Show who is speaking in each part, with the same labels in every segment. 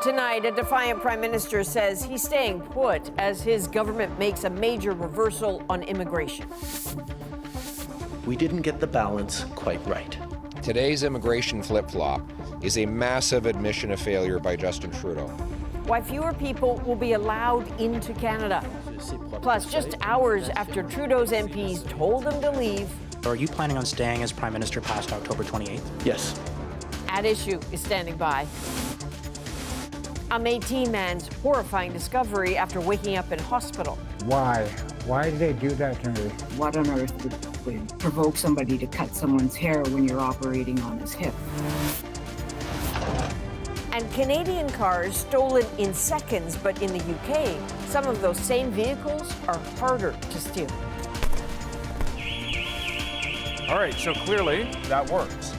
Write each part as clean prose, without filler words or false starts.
Speaker 1: Tonight, a defiant prime minister says he's staying put as his government makes a major reversal on immigration.
Speaker 2: We didn't get the balance quite right.
Speaker 3: Today's immigration flip-flop is a massive admission of failure by Justin Trudeau.
Speaker 1: Why fewer people will be allowed into Canada. Plus, just hours after Trudeau's MPs told him to leave.
Speaker 4: Are you planning on staying as Prime Minister past October 28th?
Speaker 2: Yes.
Speaker 1: At Issue is standing by. A Métis man's horrifying discovery after waking up in hospital.
Speaker 5: Why? Why did they do that to me?
Speaker 6: What on earth would provoke somebody to cut someone's hair when you're operating on his hip?
Speaker 1: And Canadian cars stolen in seconds, but in the UK, some of those same vehicles are harder to steal.
Speaker 7: All right, so clearly that works.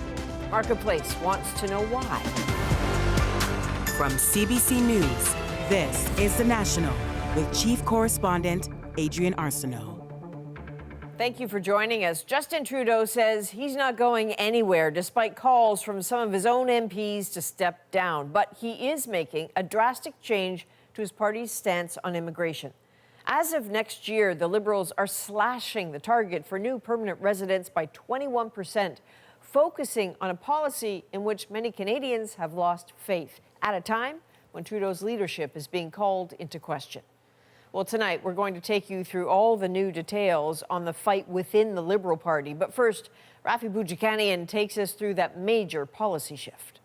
Speaker 1: Marketplace wants to know why.
Speaker 8: From CBC News, this is The National with Chief Correspondent Adrian Arsenault.
Speaker 1: Thank you for joining us. Justin Trudeau says he's not going anywhere despite calls from some of his own MPs to step down. But he is making a drastic change to his party's stance on immigration. As of next year, the Liberals are slashing the target for new permanent residents by 21%, focusing on a policy in which many Canadians have lost faith at a time when Trudeau's leadership is being called into question. Well, tonight, we're going to take you through all the new details on the fight within the Liberal Party. But first, Rafi Boudjikanian takes us through that major policy shift.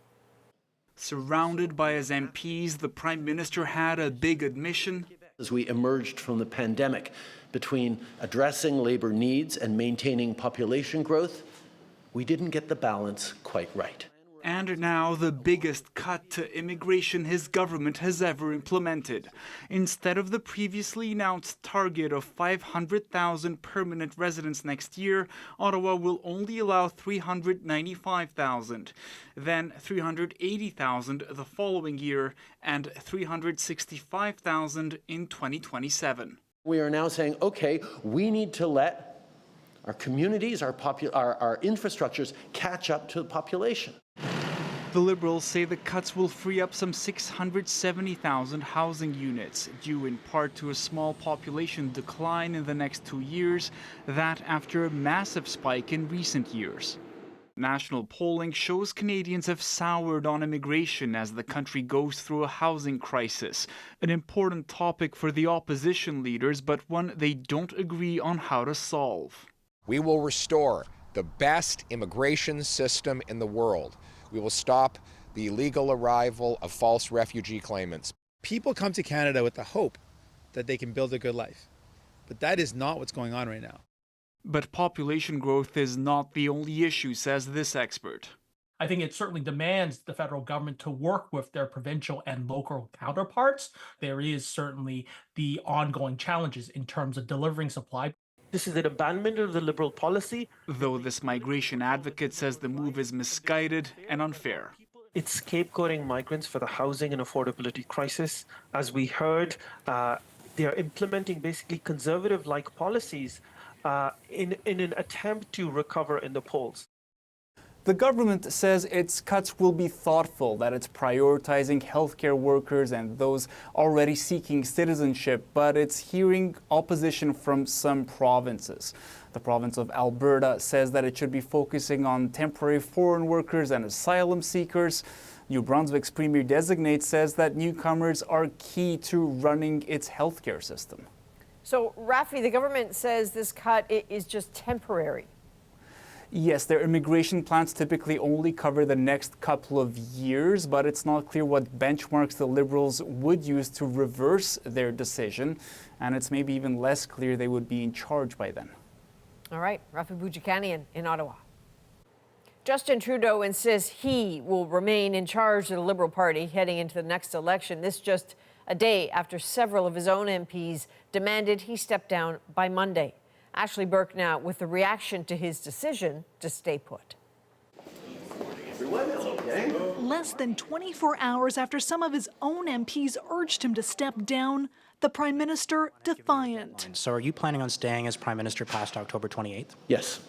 Speaker 9: Surrounded by his MPs, the Prime Minister had a big admission.
Speaker 2: As we emerged from the pandemic, between addressing labor needs and maintaining population growth, we didn't get the balance quite right.
Speaker 9: And now the biggest cut to immigration his government has ever implemented. Instead of the previously announced target of 500,000 permanent residents next year, Ottawa will only allow 395,000, then 380,000 the following year, and 365,000 in 2027.
Speaker 2: We are now saying, okay, we need to let our communities, our infrastructures catch up to the population.
Speaker 9: The Liberals say the cuts will free up some 670,000 housing units, due in part to a small population decline in the next 2 years, that after a massive spike in recent years. National polling shows Canadians have soured on immigration as the country goes through a housing crisis, an important topic for the opposition leaders, but one they don't agree on how to solve.
Speaker 3: We will restore the best immigration system in the world. We will stop the illegal arrival of false refugee claimants.
Speaker 10: People come to Canada with the hope that they can build a good life, but that is not what's going on right now.
Speaker 9: But population growth is not the only issue, says this expert.
Speaker 11: I think it certainly demands the federal government to work with their provincial and local counterparts. There is certainly the ongoing challenges in terms of delivering supply.
Speaker 12: This is an abandonment of the Liberal policy.
Speaker 9: Though this migration advocate says the move is misguided and unfair.
Speaker 12: It's scapegoating migrants for the housing and affordability crisis. As we heard, they are implementing basically conservative-like policies in an attempt to recover in the polls.
Speaker 13: The government says its cuts will be thoughtful, that it's prioritizing healthcare workers and those already seeking citizenship, but it's hearing opposition from some provinces. The province of Alberta says that it should be focusing on temporary foreign workers and asylum seekers. New Brunswick's premier designate says that newcomers are key to running its healthcare system.
Speaker 1: So, Rafi, the government says this cut is just temporary.
Speaker 13: Yes, their immigration plans typically only cover the next couple of years, but it's not clear what benchmarks the Liberals would use to reverse their decision, and it's maybe even less clear they would be in charge by then.
Speaker 1: All right, Rafi Boudjikanian in Ottawa. Justin Trudeau insists he will remain in charge of the Liberal Party heading into the next election. This just a day after several of his own MPs demanded he step down by Monday. Ashley Burke now with the reaction to his decision to stay put.
Speaker 14: Less than 24 hours after some of his own MPs urged him to step down, the Prime Minister defiant.
Speaker 4: So are you planning on staying as Prime Minister past October 28th?
Speaker 2: Yes.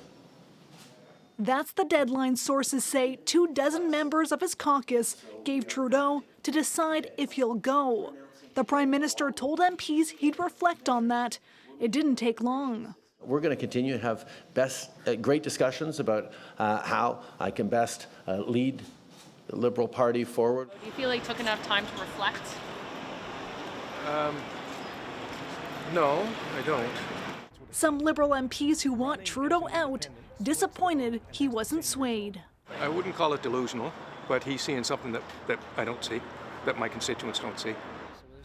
Speaker 14: That's the deadline sources say 24 members of his caucus gave Trudeau to decide if he'll go. The Prime Minister told MPs he'd reflect on that. It didn't take long.
Speaker 2: We're going to continue to have great discussions about how I can best lead the Liberal Party forward.
Speaker 15: Do you feel like you took enough time to reflect?
Speaker 16: No, I don't.
Speaker 14: Some Liberal MPs who want Trudeau out disappointed he wasn't swayed.
Speaker 16: I wouldn't call it delusional, but he's seeing something that I don't see, that my constituents don't see.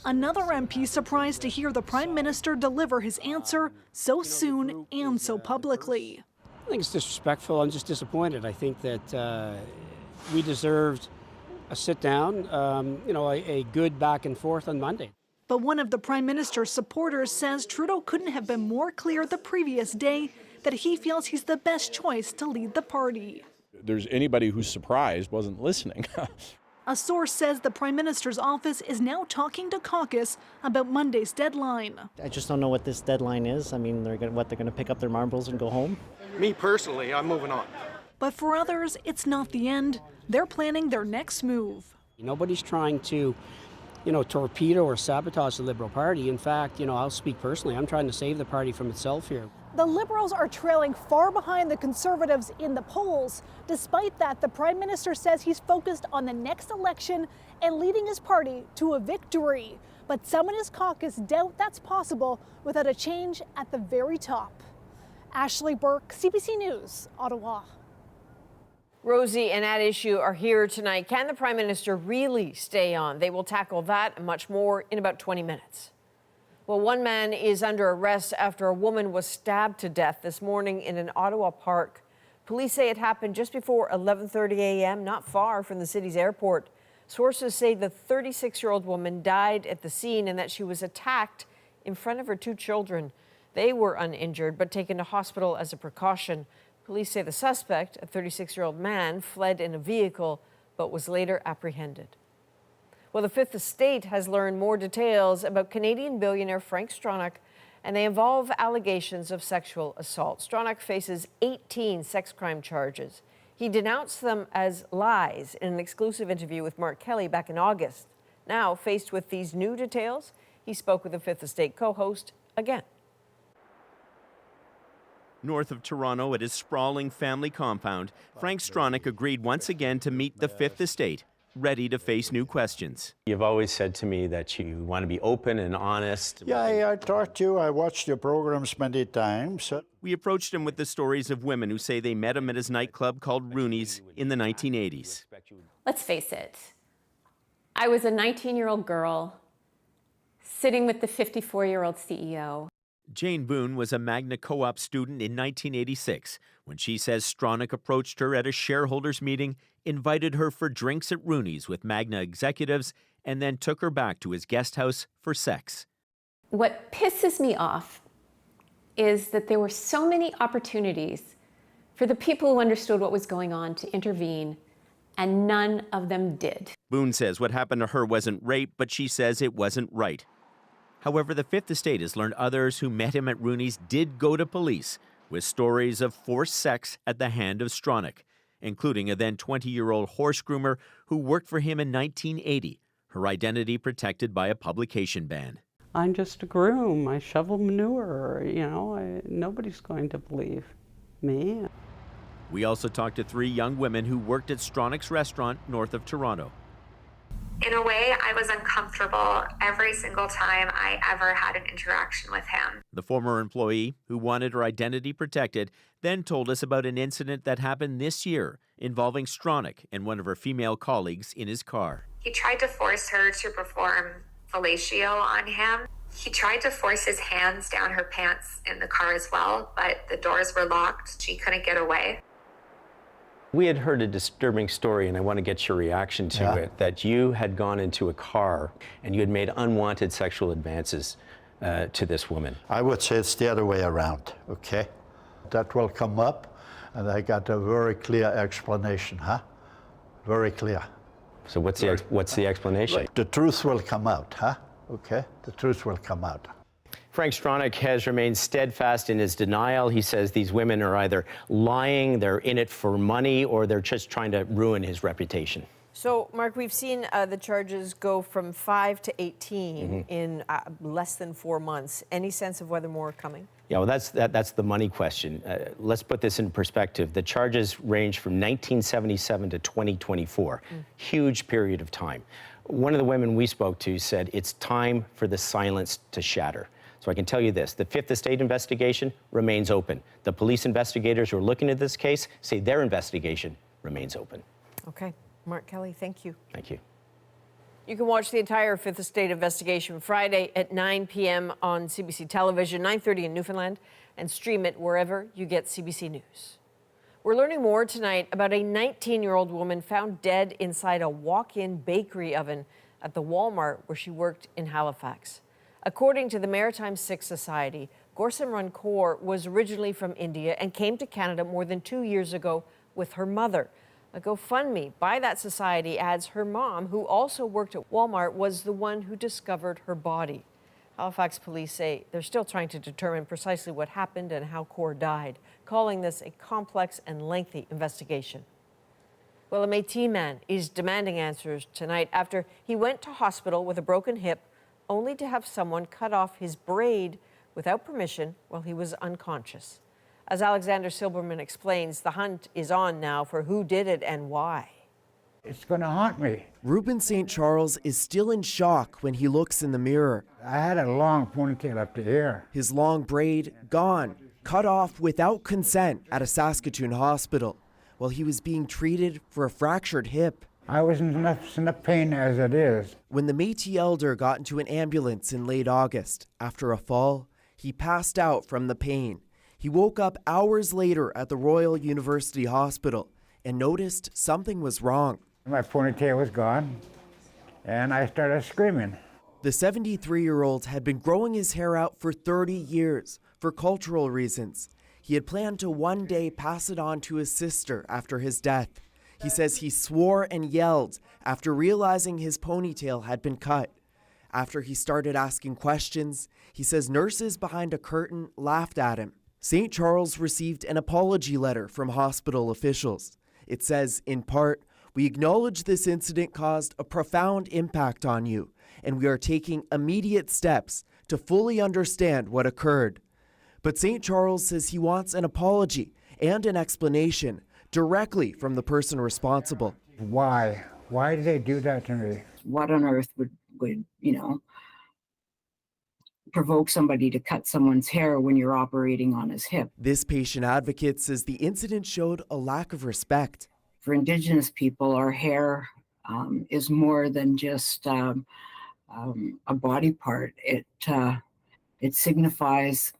Speaker 14: Another MP surprised to hear the Prime Minister deliver his answer so soon and so publicly.
Speaker 17: I think it's disrespectful. I'm just disappointed. I think that we deserved a sit down, a good back and forth on Monday.
Speaker 14: But one of the Prime Minister's supporters says Trudeau couldn't have been more clear the previous day that he feels he's the best choice to lead the party.
Speaker 18: There's anybody who's surprised wasn't listening.
Speaker 14: A source says the Prime Minister's office is now talking to caucus about Monday's deadline.
Speaker 19: I just don't know what this deadline is. I mean, they're going to pick up their marbles and go home?
Speaker 16: Me personally, I'm moving on.
Speaker 14: But for others, it's not the end. They're planning their next move.
Speaker 17: Nobody's trying to, torpedo or sabotage the Liberal Party. In fact, I'll speak personally. I'm trying to save the party from itself here.
Speaker 20: The Liberals are trailing far behind the Conservatives in the polls. Despite that, the Prime Minister says he's focused on the next election and leading his party to a victory. But some in his caucus doubt that's possible without a change at the very top. Ashley Burke, CBC News, Ottawa.
Speaker 1: Rosie and At Issue are here tonight. Can the Prime Minister really stay on? They will tackle that and much more in about 20 minutes. Well, one man is under arrest after a woman was stabbed to death this morning in an Ottawa park. Police say it happened just before 11:30 a.m., not far from the city's airport. Sources say the 36-year-old woman died at the scene and that she was attacked in front of her 2 children. They were uninjured but taken to hospital as a precaution. Police say the suspect, a 36-year-old man, fled in a vehicle but was later apprehended. Well, the Fifth Estate has learned more details about Canadian billionaire Frank Stronach, and they involve allegations of sexual assault. Stronach faces 18 sex crime charges. He denounced them as lies in an exclusive interview with Mark Kelly back in August. Now, faced with these new details, he spoke with the Fifth Estate co-host again.
Speaker 21: North of Toronto at his sprawling family compound, Frank Stronach agreed once again to meet the Fifth Estate, ready to face new questions.
Speaker 22: You've always said to me that you want to be open and honest.
Speaker 23: Yeah, I talked to you. I watched your programs many times.
Speaker 21: We approached him with the stories of women who say they met him at his nightclub called Rooney's in the 1980s.
Speaker 24: Let's face it, I was a 19-year-old girl sitting with the 54-year-old CEO.
Speaker 21: Jane Boone was a Magna Co-op student in 1986 when she says Stronach approached her at a shareholders meeting, invited her for drinks at Rooney's with Magna executives, and then took her back to his guest house for sex.
Speaker 24: What pisses me off is that there were so many opportunities for the people who understood what was going on to intervene, and none of them did.
Speaker 21: Boone says what happened to her wasn't rape, but she says it wasn't right. However, the Fifth Estate has learned others who met him at Rooney's did go to police with stories of forced sex at the hand of Stronach, including a then 20-year-old horse groomer who worked for him in 1980, her identity protected by a publication ban.
Speaker 25: I'm just a groom. I shovel manure, nobody's going to believe me.
Speaker 21: We also talked to 3 young women who worked at Stronach's restaurant north of Toronto.
Speaker 26: In a way, I was uncomfortable every single time I ever had an interaction with him.
Speaker 21: The former employee, who wanted her identity protected, then told us about an incident that happened this year involving Stronach and one of her female colleagues in his car.
Speaker 26: He tried to force her to perform fellatio on him. He tried to force his hands down her pants in the car as well, but the doors were locked. She couldn't get away.
Speaker 22: We had heard a disturbing story, and I want to get your reaction to it, that you had gone into a car and you had made unwanted sexual advances to this woman.
Speaker 23: I would say it's the other way around, okay? That will come up, and I got a very clear explanation, Very clear.
Speaker 22: So what's the explanation?
Speaker 23: The truth will come out, Okay? The truth will come out.
Speaker 22: Frank Stronach has remained steadfast in his denial. He says these women are either lying, they're in it for money, or they're just trying to ruin his reputation.
Speaker 1: So, Mark, we've seen the charges go from 5 to 18 in less than 4 months. Any sense of whether more are coming?
Speaker 22: Yeah, well, that's the money question. Let's put this in perspective. The charges range from 1977 to 2024. Huge period of time. One of the women we spoke to said it's time for the silence to shatter. So I can tell you this, the Fifth Estate investigation remains open. The police investigators who are looking at this case say their investigation remains open.
Speaker 1: Okay. Mark Kelly, thank you.
Speaker 22: Thank you.
Speaker 1: You can watch the entire Fifth Estate investigation Friday at 9 p.m. on CBC television, 9:30 in Newfoundland, and stream it wherever you get CBC News. We're learning more tonight about a 19-year-old woman found dead inside a walk-in bakery oven at the Walmart where she worked in Halifax. According to the Maritime Sikh Society, Gorsimran Kaur was originally from India and came to Canada more than 2 years ago with her mother. A GoFundMe by that society adds her mom, who also worked at Walmart, was the one who discovered her body. Halifax police say they're still trying to determine precisely what happened and how Kaur died, calling this a complex and lengthy investigation. Well, a Métis man is demanding answers tonight after he went to hospital with a broken hip, only to have someone cut off his braid without permission while he was unconscious. As Alexander Silberman explains, the hunt is on now for who did it and why.
Speaker 3: It's going to haunt me.
Speaker 5: Reuben St. Charles is still in shock when he looks in the mirror.
Speaker 3: I had a long ponytail up to here.
Speaker 5: His long braid gone, cut off without consent at a Saskatoon hospital while he was being treated for a fractured hip.
Speaker 3: I was in enough pain as it is.
Speaker 5: When the Métis elder got into an ambulance in late August after a fall, he passed out from the pain. He woke up hours later at the Royal University Hospital and noticed something was wrong.
Speaker 3: My ponytail was gone, and I started screaming.
Speaker 5: The 73-year-old had been growing his hair out for 30 years for cultural reasons. He had planned to one day pass it on to his sister after his death. He says he swore and yelled after realizing his ponytail had been cut. After he started asking questions, he says nurses behind a curtain laughed at him. St. Charles received an apology letter from hospital officials. It says, in part, "We acknowledge this incident caused a profound impact on you, and we are taking immediate steps to fully understand what occurred." But St. Charles says he wants an apology and an explanation directly from the person responsible.
Speaker 3: Why? Why did they do that to me?
Speaker 6: What on earth would provoke somebody to cut someone's hair when you're operating on his hip?
Speaker 5: This patient advocate says the incident showed a lack of respect.
Speaker 6: For Indigenous people, our hair is more than just a body part. It signifies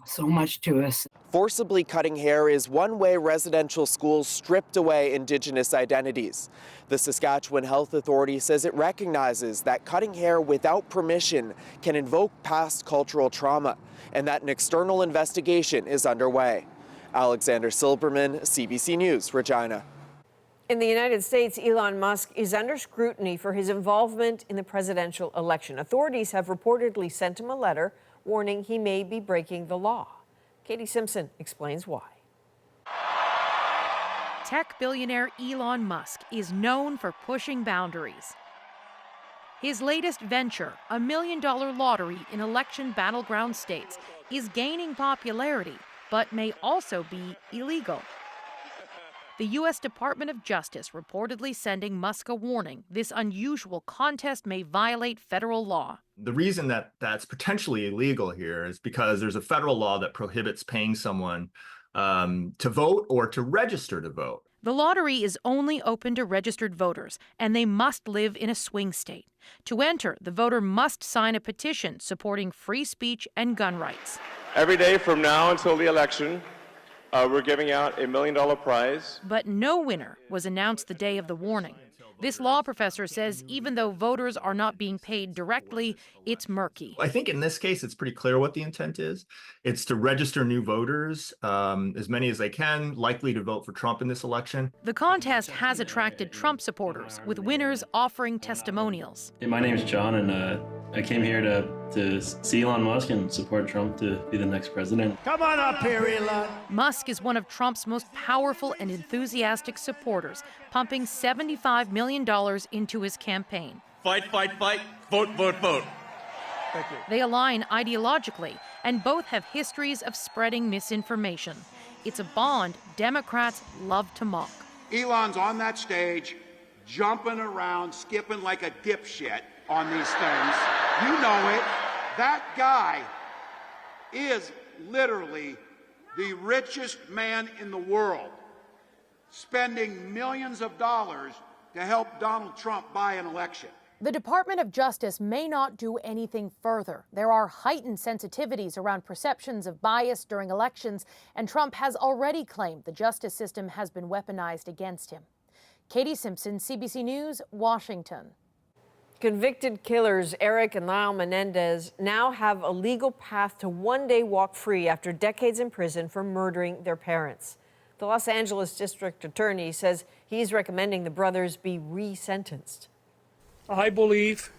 Speaker 6: so much to us.
Speaker 5: Forcibly cutting hair is one way residential schools stripped away Indigenous identities. The Saskatchewan Health Authority says it recognizes that cutting hair without permission can invoke past cultural trauma, and that an external investigation is underway. Alexander Silberman, CBC News, Regina. In the United States, Elon Musk is under scrutiny for his involvement in the presidential election. Authorities have reportedly sent him a letter warning he may be breaking the law. Katie Simpson explains why.
Speaker 7: Tech billionaire Elon Musk is known for pushing boundaries. His latest venture, a $1 million lottery in election battleground states, is gaining popularity, but may also be illegal. The U.S. Department of Justice reportedly sending Musk a warning this unusual contest may violate federal law.
Speaker 8: The reason that that's potentially illegal here is because there's a federal law that prohibits paying someone to vote or to register to vote.
Speaker 7: The lottery is only open to registered voters, and they must live in a swing state. To enter, the voter must sign a petition supporting free speech and gun rights.
Speaker 10: Every day from now until the election, we're giving out $1 million prize.
Speaker 7: But no winner was announced the day of the warning. This law professor says even though voters are not being paid directly, it's murky.
Speaker 8: I think in this case, it's pretty clear what the intent is. It's to register new voters, as many as they can, likely to vote for Trump in this election.
Speaker 7: The contest has attracted Trump supporters, with winners offering testimonials.
Speaker 27: My name is John, and
Speaker 2: I came here to see Elon Musk and support Trump to be the next president.
Speaker 4: Come on up here, Elon.
Speaker 7: Musk is one of Trump's most powerful and enthusiastic supporters, pumping $75 million into his campaign.
Speaker 4: Fight, fight, fight. Vote, vote, vote. Thank you.
Speaker 7: They align ideologically, and both have histories of spreading misinformation. It's a bond Democrats love to mock.
Speaker 9: Elon's on that stage, jumping around, skipping like a dipshit on these things. You know it. That guy is literally the richest man in the world, spending millions of dollars to help Donald Trump buy an election.
Speaker 11: The Department of Justice may not do anything further. There are heightened sensitivities around perceptions of bias during elections, and Trump has already claimed the justice system has been weaponized against him. Katie Simpson, CBC News, Washington.
Speaker 1: Convicted killers Eric and Lyle Menendez now have a legal path to one day walk free after decades in prison for murdering their parents. The Los Angeles District Attorney says he's recommending the brothers be resentenced.
Speaker 12: I believe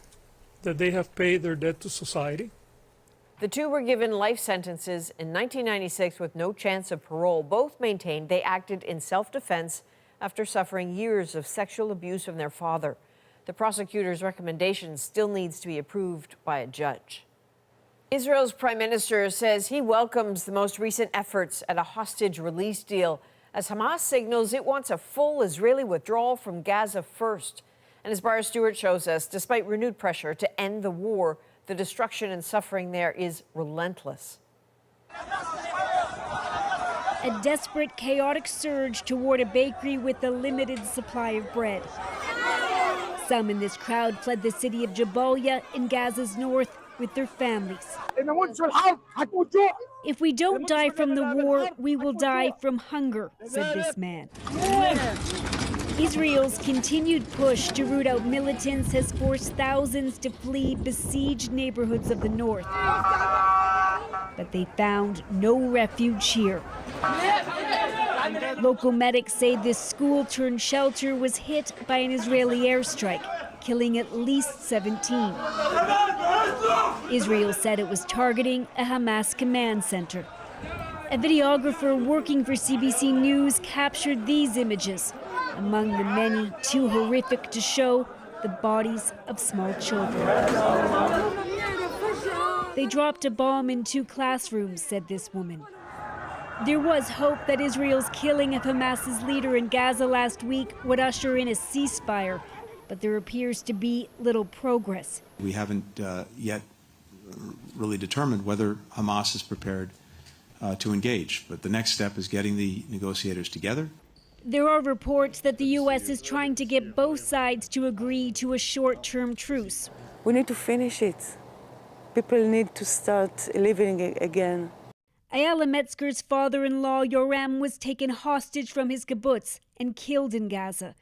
Speaker 12: that they have paid their debt to society.
Speaker 1: The two were given life sentences in 1996 with no chance of parole. Both maintained they acted in self-defense after suffering years of sexual abuse from their father. The prosecutor's recommendation still needs to be approved by a judge. Israel's prime minister says he welcomes the most recent efforts at a hostage release deal as Hamas signals it wants a full Israeli withdrawal from Gaza first. And as Barbara Stewart shows us, despite renewed pressure to end the war, the destruction and suffering there is relentless.
Speaker 13: A desperate, chaotic surge toward a bakery with a limited supply of bread. Some in this crowd fled the city of Jabalia in Gaza's north with their families. If we don't die from the war, we will die from hunger, said this man. Israel's continued push to root out militants has forced thousands to flee besieged neighborhoods of the north. But they found no refuge here. Local medics say this school-turned shelter was hit by an Israeli airstrike, killing at least 17. Israel said it was targeting a Hamas command center. A videographer working for CBC News captured these images. Among the many, too horrific to show, the bodies of small children. They dropped a bomb in 2 classrooms, said this woman. There was hope that Israel's killing of Hamas's leader in Gaza last week would usher in a ceasefire, but there appears to be little progress.
Speaker 27: We haven't yet really determined whether Hamas is prepared to engage, but the next step is getting the negotiators together.
Speaker 13: There are reports that the U.S. is trying to get both sides to agree to a short-term truce.
Speaker 28: We need to finish it. People need to start living again.
Speaker 13: Ayala Metzger's father-in-law, Yoram, was taken hostage from his kibbutz and killed in Gaza.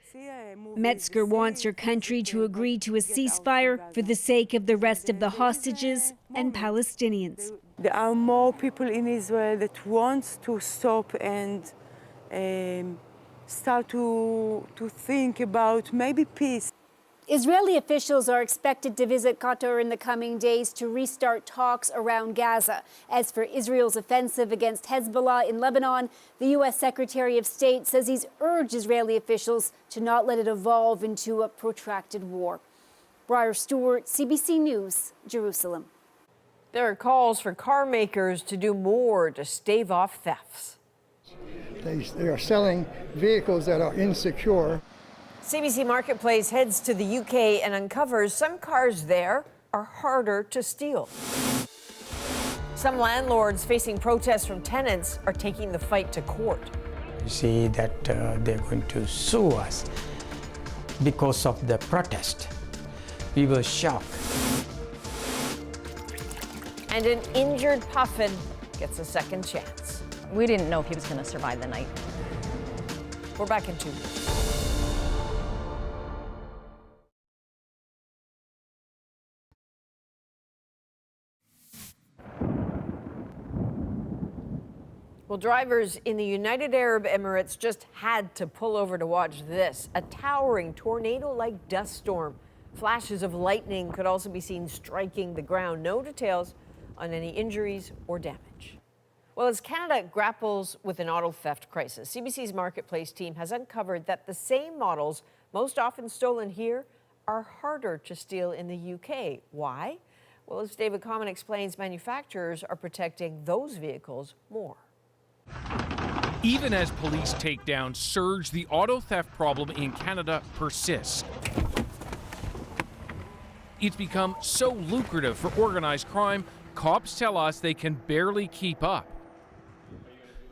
Speaker 13: Metzger wants her country to agree to a ceasefire for the sake of the rest of the hostages and Palestinians.
Speaker 28: There are more people in Israel that want to stop and start to think about maybe peace.
Speaker 20: Israeli officials are expected to visit Qatar in the coming days to restart talks around Gaza. As for Israel's offensive against Hezbollah in Lebanon, the U.S. Secretary of State says he's urged Israeli officials to not let it evolve into a protracted war. Briar Stewart, CBC News, Jerusalem.
Speaker 1: There are calls for car makers to do more to stave off thefts.
Speaker 29: They are selling vehicles that are insecure.
Speaker 1: CBC Marketplace heads to the UK and uncovers some cars there are harder to steal. Some landlords facing protests from tenants are taking the fight to court.
Speaker 30: You see that they're going to sue us because of the protest. We were shocked.
Speaker 1: And an injured Puffin gets a second chance.
Speaker 31: We didn't know if he was going to survive the night.
Speaker 1: We're back in 2 minutes. Well, drivers in the United Arab Emirates just had to pull over to watch this. A towering tornado-like dust storm Flashes of lightning could also be seen striking the ground. No details on any injuries or damage. Well, as Canada grapples with an auto theft crisis, CBC's Marketplace team has uncovered that the same models most often stolen here are harder to steal in the UK. Why? Well, as David Common explains, manufacturers are protecting those vehicles more.
Speaker 14: Even as police takedowns surge, the auto theft problem in Canada persists. It's become so lucrative for organized crime, cops tell us they can barely keep up.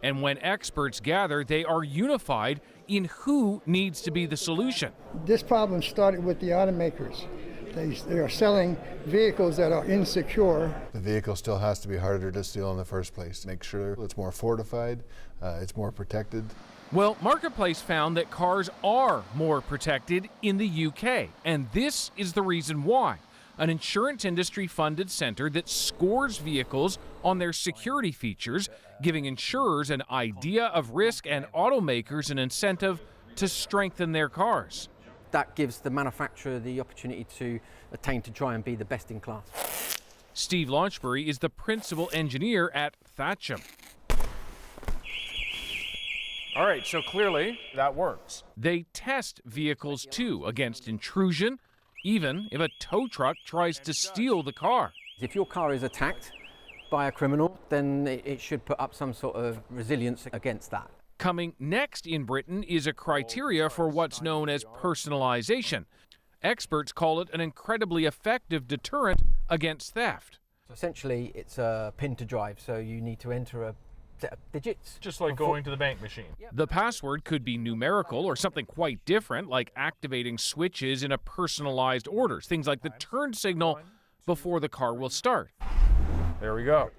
Speaker 14: And when experts gather, they are unified in who needs to be the solution.
Speaker 29: This problem started with the automakers. They are selling vehicles that are insecure.
Speaker 15: The vehicle still has to be harder to steal in the first place. Make sure it's more fortified, it's more protected.
Speaker 14: Well, Marketplace found that cars are more protected in the UK, and this is the reason why. An insurance industry-funded center that scores vehicles on their security features, giving insurers an idea of risk and automakers an incentive to strengthen their cars.
Speaker 16: That gives the manufacturer the opportunity to attain to try and be the best in class.
Speaker 14: Steve Launchbury is the principal engineer at Thatcham.
Speaker 17: All right, so clearly that works.
Speaker 14: They test vehicles too against intrusion, even if a tow truck tries to steal the car.
Speaker 16: If your car is attacked by a criminal, then it should put up some sort of resilience against that.
Speaker 14: Coming next in Britain is a criteria for what's known as personalization. Experts call it an incredibly effective deterrent against theft.
Speaker 16: So essentially, it's a pin to drive, so you need to enter a set of digits.
Speaker 17: Just like going to the bank machine.
Speaker 14: The password could be numerical or something quite different, like activating switches in a personalized order, things like the turn signal before the car will start.
Speaker 17: There we go.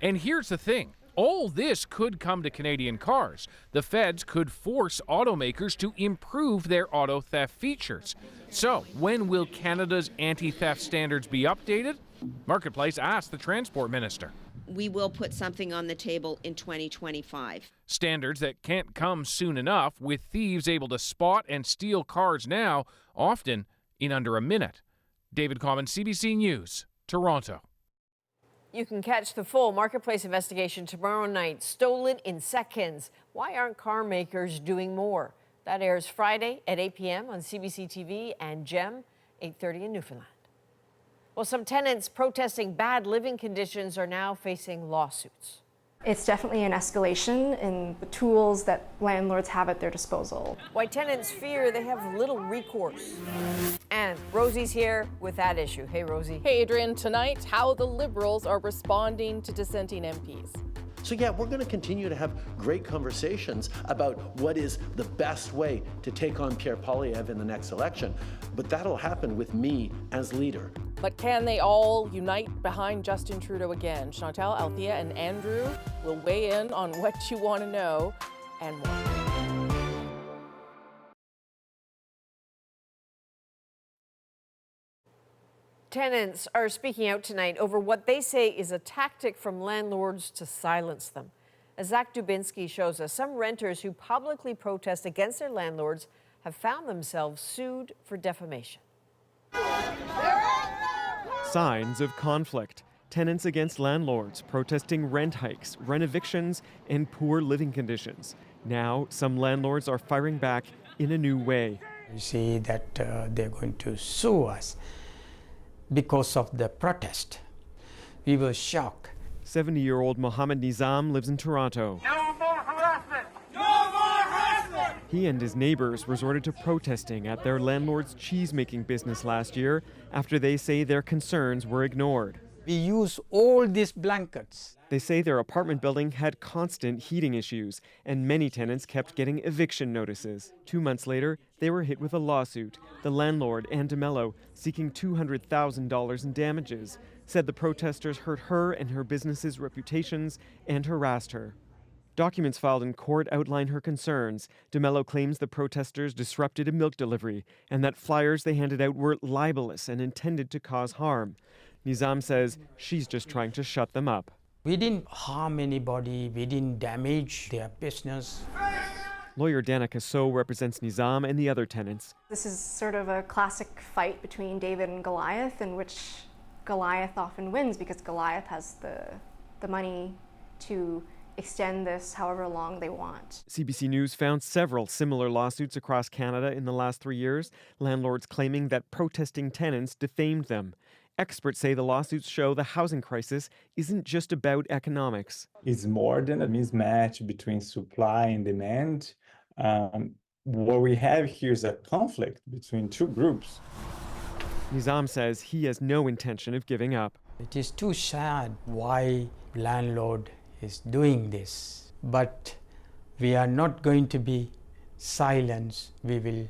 Speaker 14: And here's the thing. All this could come to Canadian cars. The feds could force automakers to improve their auto theft features. So, when will Canada's anti-theft standards be updated? Marketplace asked the Transport Minister.
Speaker 18: We will put something on the table in 2025.
Speaker 14: Standards that can't come soon enough, with thieves able to spot and steal cars now, often in under a minute. David Common, CBC News, Toronto.
Speaker 1: You can catch the full Marketplace investigation tomorrow night. Stolen in seconds. Why aren't car makers doing more? That airs Friday at 8 p.m. on CBC TV and GEM, 8:30 in Newfoundland. Well, some tenants protesting bad living conditions are now facing lawsuits.
Speaker 19: It's definitely an escalation in the tools that landlords have at their disposal.
Speaker 1: Why tenants fear they have little recourse. And Rosie's here with that issue. Hey, Rosie.
Speaker 21: Hey, Adrian. Tonight, how the Liberals are responding to dissenting MPs.
Speaker 23: So yeah, we're going to continue to have great conversations about what is the best way to take on Pierre Poilievre in the next election. But that'll happen with me as leader.
Speaker 21: But can they all unite behind Justin Trudeau again? Chantal, Althea, and Andrew will weigh in on what you want to know and more.
Speaker 1: Tenants are speaking out tonight over what they say is a tactic from landlords to silence them. As Zach Dubinsky shows us, some renters who publicly protest against their landlords have found themselves sued for defamation.
Speaker 24: Signs of conflict. Tenants against landlords protesting rent hikes, rent evictions, and poor living conditions. Now, some landlords are firing back in a new way.
Speaker 30: We see that they're going to sue us because of the protest. We were shocked.
Speaker 24: 70-year-old Mohammed Nizam lives in Toronto.
Speaker 25: No more harassment! No more harassment!
Speaker 24: He and his neighbors resorted to protesting at their landlord's cheese-making business last year after they say their concerns were ignored.
Speaker 30: We use all these blankets.
Speaker 24: They say their apartment building had constant heating issues, and many tenants kept getting eviction notices. 2 months later, they were hit with a lawsuit. The landlord, Anne DeMello, seeking $200,000 in damages, said the protesters hurt her and her business's reputations and harassed her. Documents filed in court outline her concerns. DeMello claims the protesters disrupted a milk delivery and that flyers they handed out were libelous and intended to cause harm. Nizam says she's just trying to shut them up.
Speaker 30: We didn't harm anybody, we didn't damage their business.
Speaker 24: Lawyer Danica So represents Nizam and the other tenants.
Speaker 19: This is sort of a classic fight between David and Goliath, in which Goliath often wins because Goliath has the money to extend this however long they want.
Speaker 24: CBC News found several similar lawsuits across Canada in the last 3 years, landlords claiming that protesting tenants defamed them. Experts say the lawsuits show the housing crisis isn't just about economics.
Speaker 2: It's more than a mismatch between supply and demand. What we have here is a conflict between two groups.
Speaker 24: Nizam says he has no intention of giving up.
Speaker 30: It is too sad why landlord is doing this, but we are not going to be silent. We will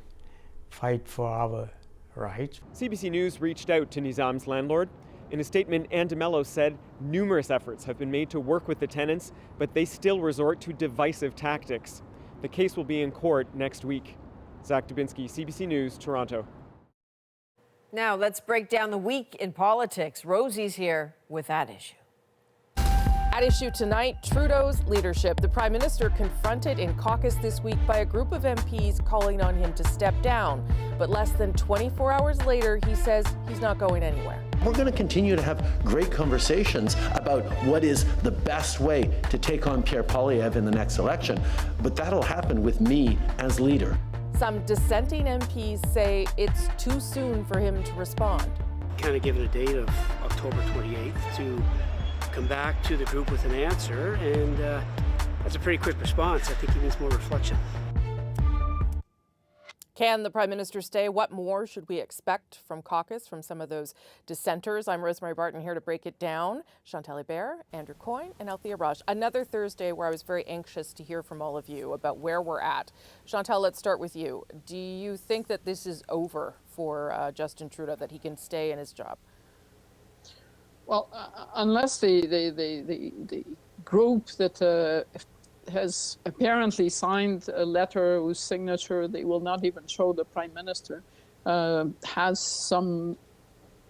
Speaker 30: fight for our rights.
Speaker 24: CBC News reached out to Nizam's landlord. In a statement, Anne DeMello said numerous efforts have been made to work with the tenants, but they still resort to divisive tactics. The case will be in court next week. Zach Dubinsky, CBC News, Toronto.
Speaker 1: Now let's break down the week in politics. Rosie's here with that issue.
Speaker 21: At issue tonight, Trudeau's leadership. The Prime Minister confronted in caucus this week by a group of MPs calling on him to step down. But less than 24 hours later, he says he's not going anywhere.
Speaker 23: We're going to continue to have great conversations about what is the best way to take on Pierre Poilievre in the next election, but that'll happen with me as leader.
Speaker 21: Some dissenting MPs say it's too soon for him to respond.
Speaker 3: Kind of given a date of October 28th to come back to the group with an answer, and that's a pretty quick response. I think he needs more reflection.
Speaker 21: Can the Prime Minister stay? What more should we expect from caucus, from some of those dissenters? I'm Rosemary Barton here to break it down. Chantal Hébert, Andrew Coyne, and Althea Raj. Another Thursday where I was very anxious to hear from all of you about where we're at. Chantal, let's start with you. Do you think that this is over for Justin Trudeau, that he can stay in his job?
Speaker 4: Well, unless the group that has apparently signed a letter whose signature they will not even show the Prime Minister has some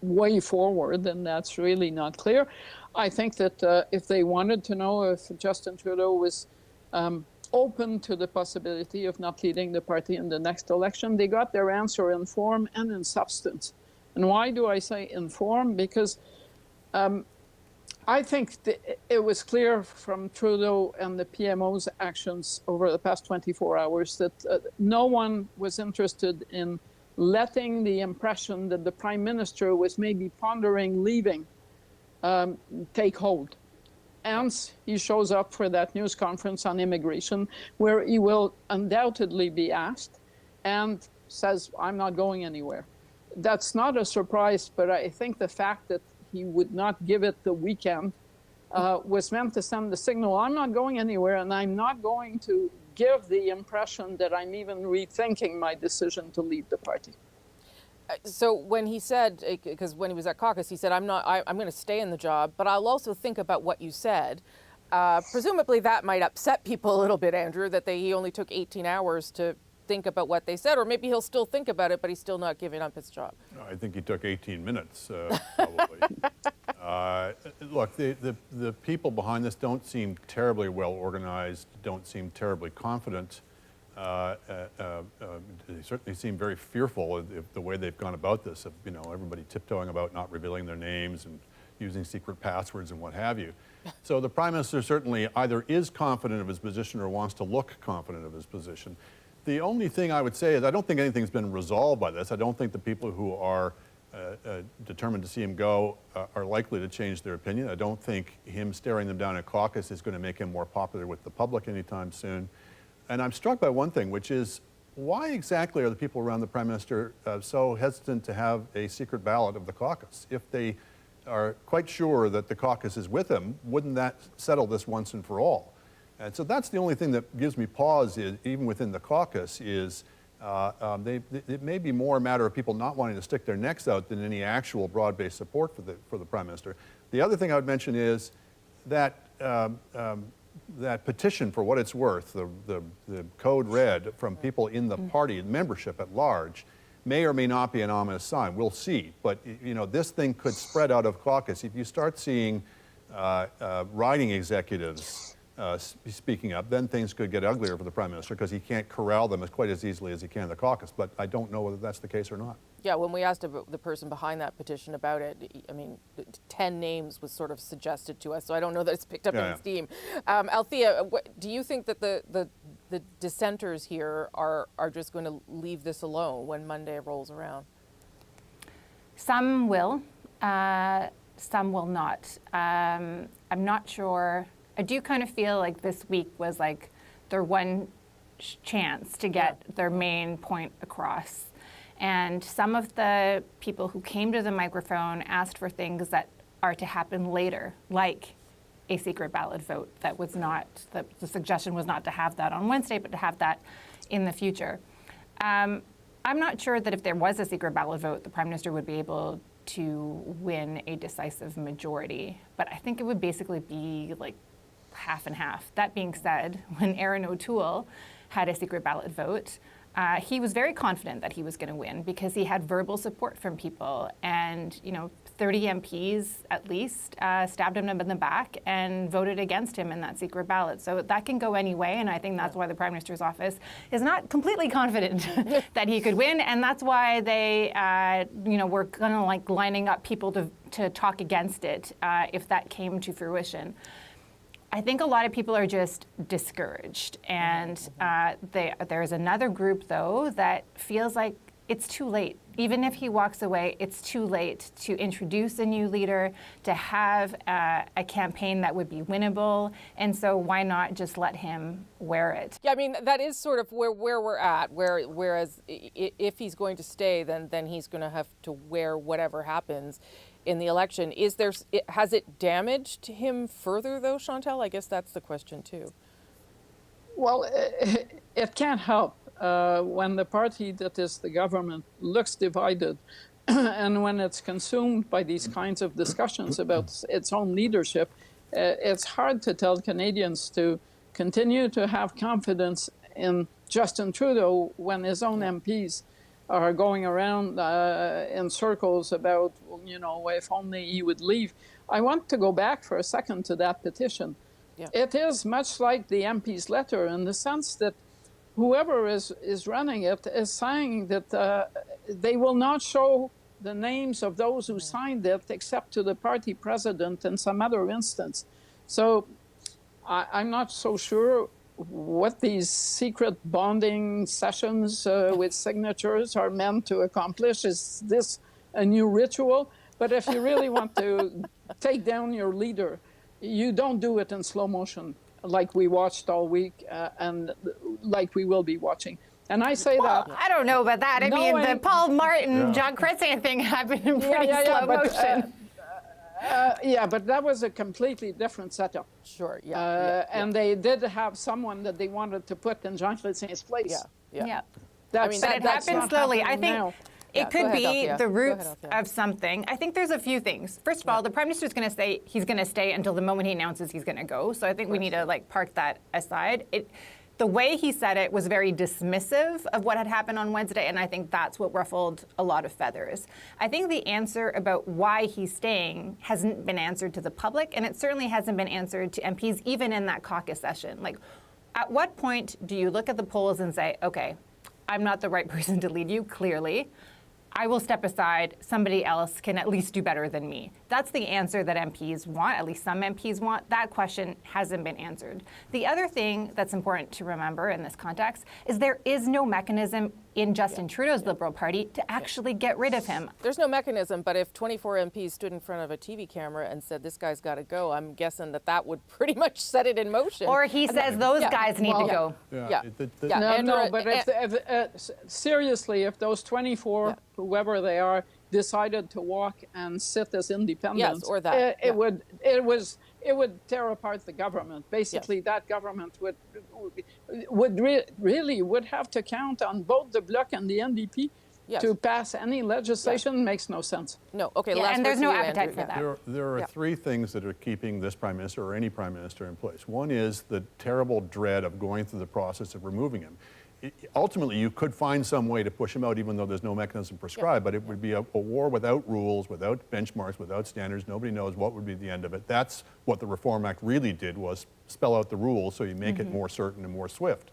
Speaker 4: way forward, then that's really not clear. I think that if they wanted to know if Justin Trudeau was open to the possibility of not leading the party in the next election, they got their answer in form and in substance. And why do I say in form? Because I think it was clear from Trudeau and the PMO's actions over the past 24 hours that no one was interested in letting the impression that the Prime Minister was maybe pondering leaving take hold. Hence, he shows up for that news conference on immigration, where he will undoubtedly be asked, and says, I'm not going anywhere. That's not a surprise, but I think the fact that he would not give it the weekend was meant to send the signal, I'm not going anywhere, and I'm not going to give the impression that I'm even rethinking my decision to leave the party.
Speaker 21: So when he said, because when he was at caucus, he said, I'm going to stay in the job, but I'll also think about what you said. Presumably that might upset people a little bit, Andrew, that he only took 18 hours to think about what they said, or maybe he'll still think about it, but he's still not giving up his job.
Speaker 5: I think he took 18 minutes, probably. Look, the people behind this don't seem terribly well organized, don't seem terribly confident. They certainly seem very fearful of the way they've gone about this, of, everybody tiptoeing about not revealing their names and using secret passwords and what have you. So the Prime Minister certainly either is confident of his position or wants to look confident of his position. The only thing I would say is I don't think anything's been resolved by this. I don't think the people who are determined to see him go are likely to change their opinion. I don't think him staring them down at caucus is going to make him more popular with the public anytime soon. And I'm struck by one thing, which is why exactly are the people around the Prime Minister so hesitant to have a secret ballot of the caucus? If they are quite sure that the caucus is with him, wouldn't that settle this once and for all? And so that's the only thing that gives me pause, even within the caucus, is it may be more a matter of people not wanting to stick their necks out than any actual broad-based support for the Prime Minister. The other thing I would mention is that that petition, for what it's worth, the code red from people in the party, membership at large, may or may not be an ominous sign. We'll see. But this thing could spread out of caucus. If you start seeing riding executives speaking up, then things could get uglier for the Prime Minister because he can't corral them quite as easily as he can the caucus. But I don't know whether that's the case or not.
Speaker 21: Yeah, when we asked the person behind that petition about it, I mean, 10 names was sort of suggested to us, so I don't know that it's picked up any steam. Althea, do you think that the dissenters here are just going to leave this alone when Monday rolls around?
Speaker 6: Some will, some will not. I'm not sure. I do kind of feel like this week was like their one chance to get their main point across. And some of the people who came to the microphone asked for things that are to happen later, like a secret ballot vote that was not, the suggestion was not to have that on Wednesday, but to have that in the future. I'm not sure that if there was a secret ballot vote, the Prime Minister would be able to win a decisive majority. But I think it would basically be like half and half. That being said, when Aaron O'Toole had a secret ballot vote, he was very confident that he was going to win because he had verbal support from people, and 30 MPs at least stabbed him in the back and voted against him in that secret ballot. So that can go any way, and I think that's why the Prime Minister's office is not completely confident that he could win, and that's why they, were kind of like lining up people to talk against it if that came to fruition. I think a lot of people are just discouraged, and there's another group, though, that feels like it's too late. Even if he walks away, it's too late to introduce a new leader, to have a campaign that would be winnable, and so why not just let him wear it?
Speaker 21: Yeah, I mean, that is sort of where we're at, whereas if he's going to stay, then he's going to have to wear whatever happens in the election. Has it damaged him further, though, Chantal? I guess that's the question, too.
Speaker 4: Well, it can't help when the party that is the government looks divided and when it's consumed by these kinds of discussions about its own leadership. It's hard to tell Canadians to continue to have confidence in Justin Trudeau when his own MPs are going around in circles about, if only he would leave. I want to go back for a second to that petition. Yeah. It is much like the MP's letter in the sense that whoever is running it is saying that they will not show the names of those who signed it except to the party president in some other instance. So I'm not so sure what these secret bonding sessions with signatures are meant to accomplish. Is this a new ritual? But if you really want to take down your leader, you don't do it in slow motion like we watched all week and like we will be watching. And I say that.
Speaker 6: I don't know about that. I mean, the Paul Martin, John Chrétien thing happened in pretty slow motion.
Speaker 4: But that was a completely different setup.
Speaker 21: Sure,
Speaker 4: and they did have someone that they wanted to put in Jean Chrétien's place.
Speaker 6: Yeah. But it happened slowly. I think it could be the roots of something. I think there's a few things. First of all, the Prime Minister is going to say he's going to stay until the moment he announces he's going to go. So I think we need to park that aside. The way he said it was very dismissive of what had happened on Wednesday, and I think that's what ruffled a lot of feathers. I think the answer about why he's staying hasn't been answered to the public, and it certainly hasn't been answered to MPs, even in that caucus session. At what point do you look at the polls and say, okay, I'm not the right person to lead you, clearly. I will step aside. Somebody else can at least do better than me. That's the answer that MPs want, at least some MPs want. That question hasn't been answered. The other thing that's important to remember in this context is there is no mechanism in Justin Trudeau's Liberal Party to actually get rid of him.
Speaker 21: There's no mechanism, but if 24 MPs stood in front of a TV camera and said, this guy's got to go, I'm guessing that would pretty much set it in motion.
Speaker 6: Or he says those guys need to go.
Speaker 4: Seriously, if those 24, whoever they are, decided to walk and sit as independents,
Speaker 21: or that.
Speaker 4: It would tear apart the government. Basically, that government would have to count on both the Bloc and the NDP to pass any legislation. Makes no sense.
Speaker 21: No. Okay.
Speaker 6: And there's no appetite for that.
Speaker 5: There are three things that are keeping this Prime Minister or any Prime Minister in place. One is the terrible dread of going through the process of removing him. ultimately, you could find some way to push him out, even though there's no mechanism prescribed, but it would be a war without rules, without benchmarks, without standards. Nobody knows what would be the end of it. That's what the Reform Act really did, was spell out the rules so you make it more certain and more swift.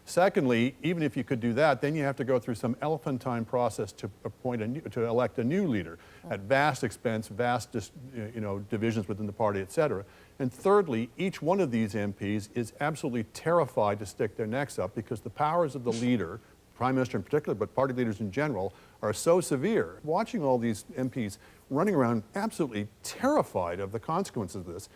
Speaker 5: Secondly, even if you could do that, then you have to go through some elephantine process to elect a new leader at vast expense, vast divisions within the party, et cetera. And thirdly, each one of these MPs is absolutely terrified to stick their necks up because the powers of the leader, Prime Minister in particular, but party leaders in general, are so severe. Watching all these MPs running around absolutely terrified of the consequences of this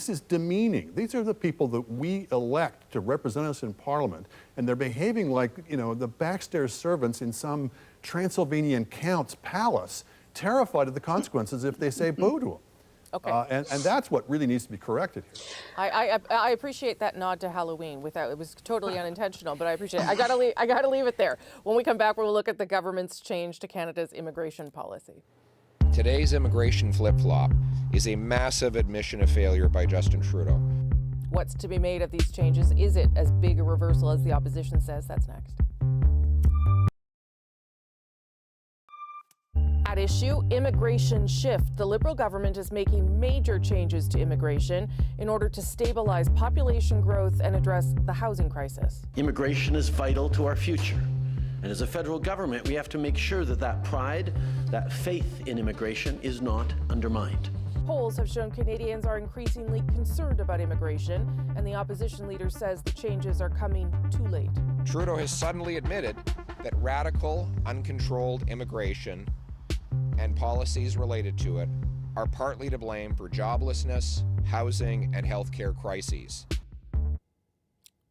Speaker 5: is demeaning. These are the people that we elect to represent us in Parliament, and they're behaving like, the backstairs servants in some Transylvanian count's palace, terrified of the consequences if they say boo to them.
Speaker 21: Okay.
Speaker 5: And that's what really needs to be corrected here.
Speaker 21: I appreciate that nod to Halloween. It was totally unintentional, but I appreciate it. I gotta leave it there. When we come back, we'll look at the government's change to Canada's immigration policy.
Speaker 7: Today's immigration flip-flop is a massive admission of failure by Justin Trudeau.
Speaker 21: What's to be made of these changes? Is it as big a reversal as the opposition says? That's next. At issue, immigration shift. The Liberal government is making major changes to immigration in order to stabilize population growth and address the housing crisis.
Speaker 23: Immigration is vital to our future. And as a federal government, we have to make sure that that pride, that faith in immigration is not undermined.
Speaker 21: Polls have shown Canadians are increasingly concerned about immigration, and the opposition leader says the changes are coming too late.
Speaker 7: Trudeau has suddenly admitted that radical, uncontrolled immigration and policies related to it are partly to blame for joblessness, housing, and healthcare crises.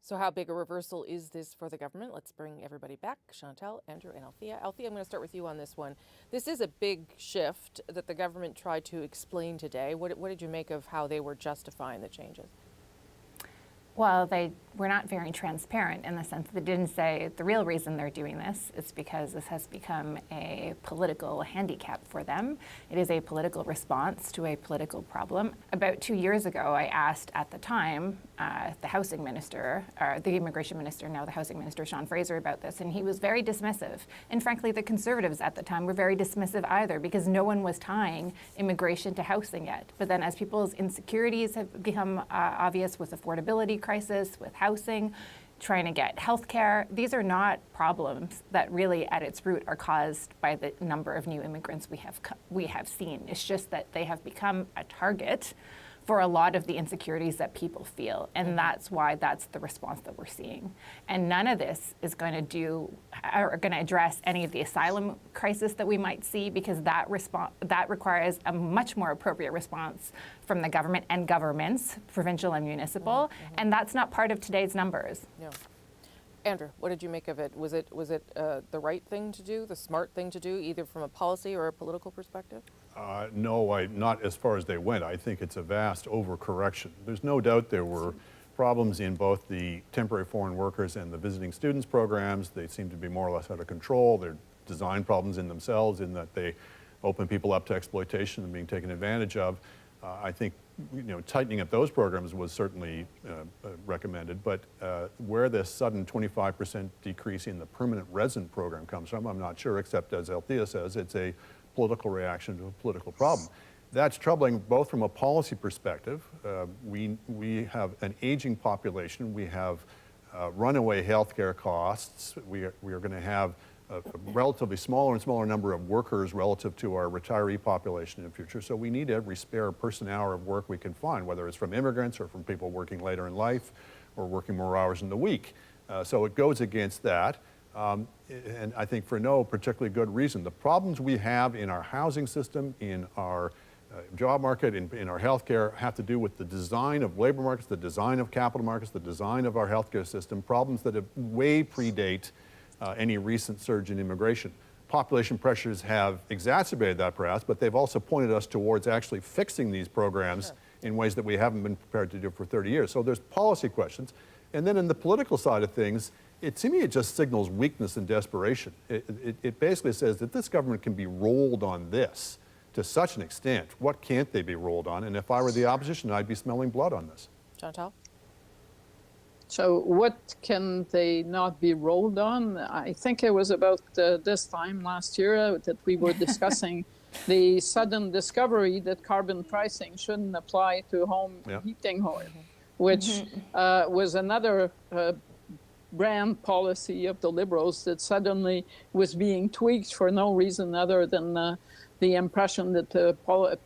Speaker 21: So how big a reversal is this for the government? Let's bring everybody back. Chantal, Andrew, and Althea. Althea, I'm going to start with you on this one. This is a big shift that the government tried to explain today. What did you make of how they were justifying the changes?
Speaker 6: Well, they were not very transparent in the sense that they didn't say the real reason they're doing this is because this has become a political handicap for them. It is a political response to a political problem. About 2 years ago, I asked at the time the housing minister, or the immigration minister, now the housing minister, Sean Fraser, about this, and he was very dismissive. And frankly, the Conservatives at the time were very dismissive either because no one was tying immigration to housing yet. But then as people's insecurities have become obvious with affordability crisis, with housing, trying to get health care. These are not problems that really at its root are caused by the number of new immigrants we have seen. It's just that they have become a target for a lot of the insecurities that people feel. And that's why that's the response that we're seeing. And none of this is going to address any of the asylum crisis that we might see, because that requires a much more appropriate response from the government and governments, provincial and municipal. And that's not part of today's numbers.
Speaker 21: Yeah. Andrew, what did you make of it? Was it the right thing to do, the smart thing to do, either from a policy or a political perspective?
Speaker 5: No, not as far as they went. I think it's a vast overcorrection. There's no doubt there were problems in both the temporary foreign workers and the visiting students programs. They seem to be more or less out of control. They're design problems in themselves in that they open people up to exploitation and being taken advantage of. I think tightening up those programs was certainly recommended, but where this sudden 25% decrease in the permanent resident program comes from, I'm not sure, except as Althea says, it's a political reaction to a political problem. That's troubling both from a policy perspective. We have an aging population. We have runaway healthcare costs. We are going to have a relatively smaller and smaller number of workers relative to our retiree population in the future. So we need every spare person hour of work we can find, whether it's from immigrants or from people working later in life or working more hours in the week. So it goes against that. And I think for no particularly good reason. The problems we have in our housing system, in our job market, in our healthcare, have to do with the design of labor markets, the design of capital markets, the design of our healthcare system, problems that have way predate any recent surge in immigration. Population pressures have exacerbated that perhaps, but they've also pointed us towards actually fixing these programs in ways that we haven't been prepared to do for 30 years. So there's policy questions. And then in the political side of things, to me, it just signals weakness and desperation. It basically says that this government can be rolled on this to such an extent. What can't they be rolled on? And if I were the opposition, I'd be smelling blood on this.
Speaker 21: Chantal?
Speaker 4: So what can they not be rolled on? I think it was about this time last year that we were discussing the sudden discovery that carbon pricing shouldn't apply to home heating oil, which was another brand policy of the Liberals that suddenly was being tweaked for no reason other than the impression that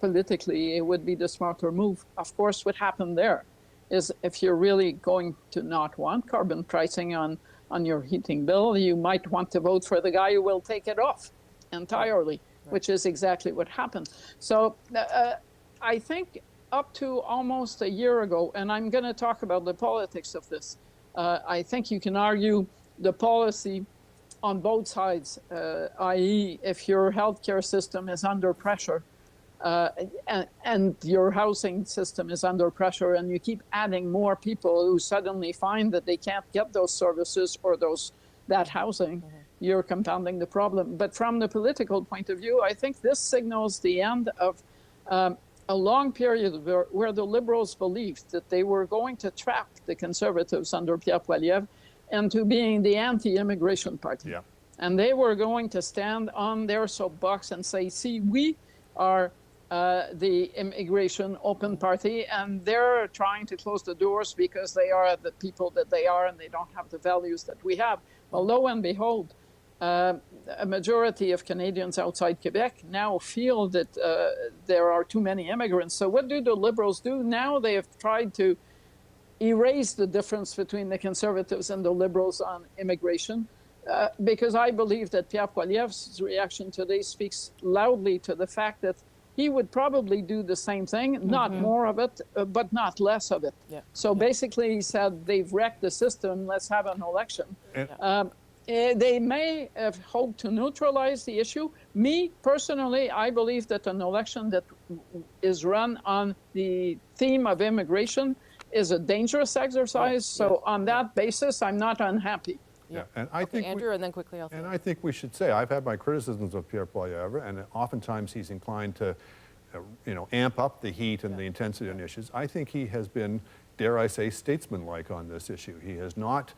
Speaker 4: politically it would be the smarter move. Of course, what happened there is if you're really going to not want carbon pricing on your heating bill, you might want to vote for the guy who will take it off entirely, which is exactly what happened. So I think up to almost a year ago, and I'm going to talk about the politics of this, I think you can argue the policy on both sides, i.e. if your healthcare system is under pressure and your housing system is under pressure and you keep adding more people who suddenly find that they can't get those services or that housing, you're compounding the problem. But from the political point of view, I think this signals the end of a long period where the Liberals believed that they were going to trap the Conservatives under Pierre Poilievre into being the anti-immigration party. Yeah. And they were going to stand on their soapbox and say, see, we are the immigration open party, and they're trying to close the doors because they are the people that they are and they don't have the values that we have. Well, lo and behold, a majority of Canadians outside Quebec now feel that there are too many immigrants. So what do the Liberals do? Now they have tried to erase the difference between the Conservatives and the Liberals on immigration, because I believe that Pierre Poilievre's reaction today speaks loudly to the fact that he would probably do the same thing, not more of it, but not less of it. Yeah. So basically he said, they've wrecked the system, let's have an election. They may have hoped to neutralize the issue. Me, personally, I believe that an election that is run on the theme of immigration is a dangerous exercise. So on that basis, I'm not unhappy.
Speaker 5: Yeah, and I think
Speaker 21: Andrew, and then quickly I'll.
Speaker 5: And I think we should say I've had my criticisms of Pierre Poilievre, and oftentimes he's inclined to, amp up the heat and the intensity on issues. I think he has been, dare I say, statesmanlike on this issue. He has not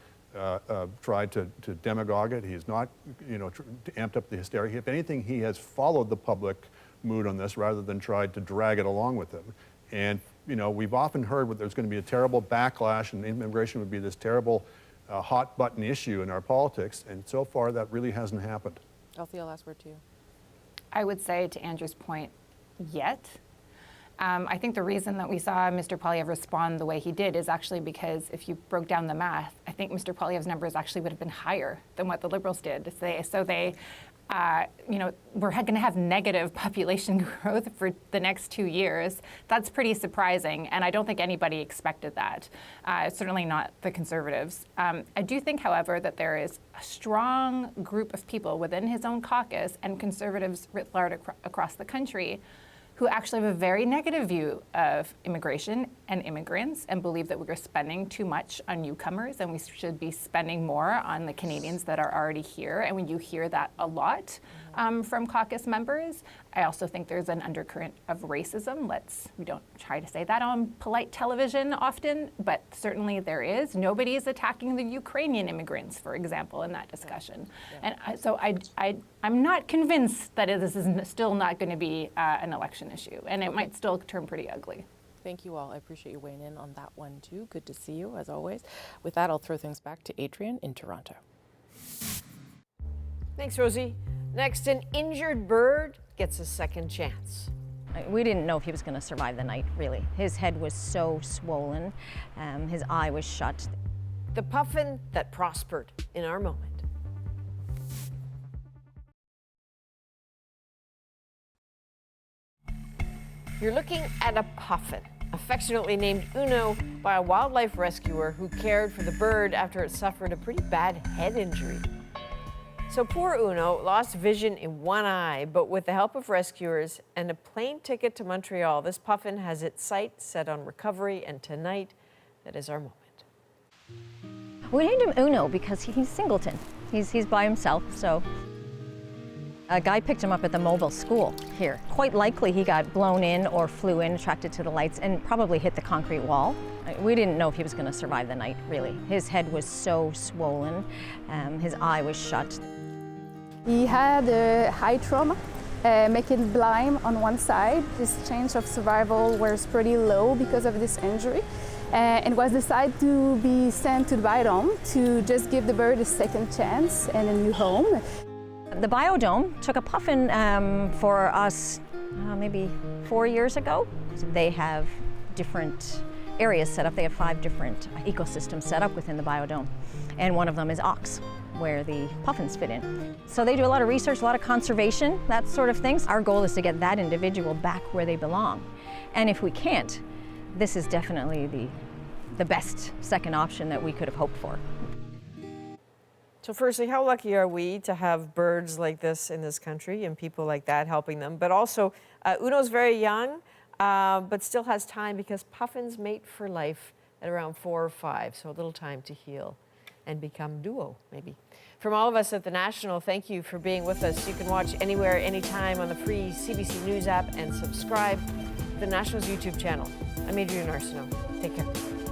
Speaker 5: tried to demagogue it. He has not, amped up the hysteria. If anything, he has followed the public mood on this rather than tried to drag it along with him. And we've often heard that there's going to be a terrible backlash, and immigration would be this terrible hot button issue in our politics, and so far that really hasn't happened.
Speaker 21: Althea, last word to you.
Speaker 6: I would say, to Andrew's point, yet. I think the reason that we saw Mr. Poilievre respond the way he did is actually because if you broke down the math, I think Mr. Poilievre's numbers actually would have been higher than what the Liberals did. So they we're going to have negative population growth for the next 2 years. That's pretty surprising, and I don't think anybody expected that, certainly not the Conservatives. I do think, however, that there is a strong group of people within his own caucus and Conservatives writ large across the country who actually have a very negative view of immigration and immigrants and believe that we're spending too much on newcomers and we should be spending more on the Canadians that are already here. And when you hear that a lot from caucus members, I also think there's an undercurrent of racism. We don't try to say that on polite television often, but certainly there is. Nobody is attacking the Ukrainian immigrants, for example, in that discussion. Yeah. And so I'm not convinced that this is still not going to be an election issue, and it might still turn pretty ugly.
Speaker 21: Thank you all. I appreciate you weighing in on that one too. Good to see you, as always. With that, I'll throw things back to Adrian in Toronto.
Speaker 1: Thanks, Rosie. Next, an injured bird gets a second chance.
Speaker 31: We didn't know if he was going to survive the night, really. His head was so swollen. His eye was shut.
Speaker 1: The puffin that prospered in our moment. You're looking at a puffin, affectionately named Uno by a wildlife rescuer who cared for the bird after it suffered a pretty bad head injury. So poor Uno lost vision in one eye, but with the help of rescuers and a plane ticket to Montreal, this puffin has its sights set on recovery, and tonight, that is our moment.
Speaker 31: We named him Uno because he's singleton. He's by himself, so. A guy picked him up at the mobile school here. Quite likely he got blown in or flew in, attracted to the lights, and probably hit the concrete wall. We didn't know if he was going to survive the night, really. His head was so swollen, his eye was shut.
Speaker 8: He had a high trauma, making him blind on one side. His chance of survival was pretty low because of this injury, and was decided to be sent to the biodome to just give the bird a second chance and a new home.
Speaker 31: The biodome took a Puffin for us maybe 4 years ago. They have different areas set up. They have 5 different ecosystems set up within the biodome, and one of them is ox, where the puffins fit in. So they do a lot of research, a lot of conservation, that sort of things. Our goal is to get that individual back where they belong. And if we can't, this is definitely the best second option that we could have hoped for.
Speaker 1: So firstly, how lucky are we to have birds like this in this country and people like that helping them? But also, Uno's very young, but still has time because puffins mate for life at around 4 or 5, so a little time to heal and become duo, maybe. From all of us at The National, thank you for being with us. You can watch anywhere, anytime on the free CBC News app and subscribe to The National's YouTube channel. I'm Adrienne Arsenault. Take care.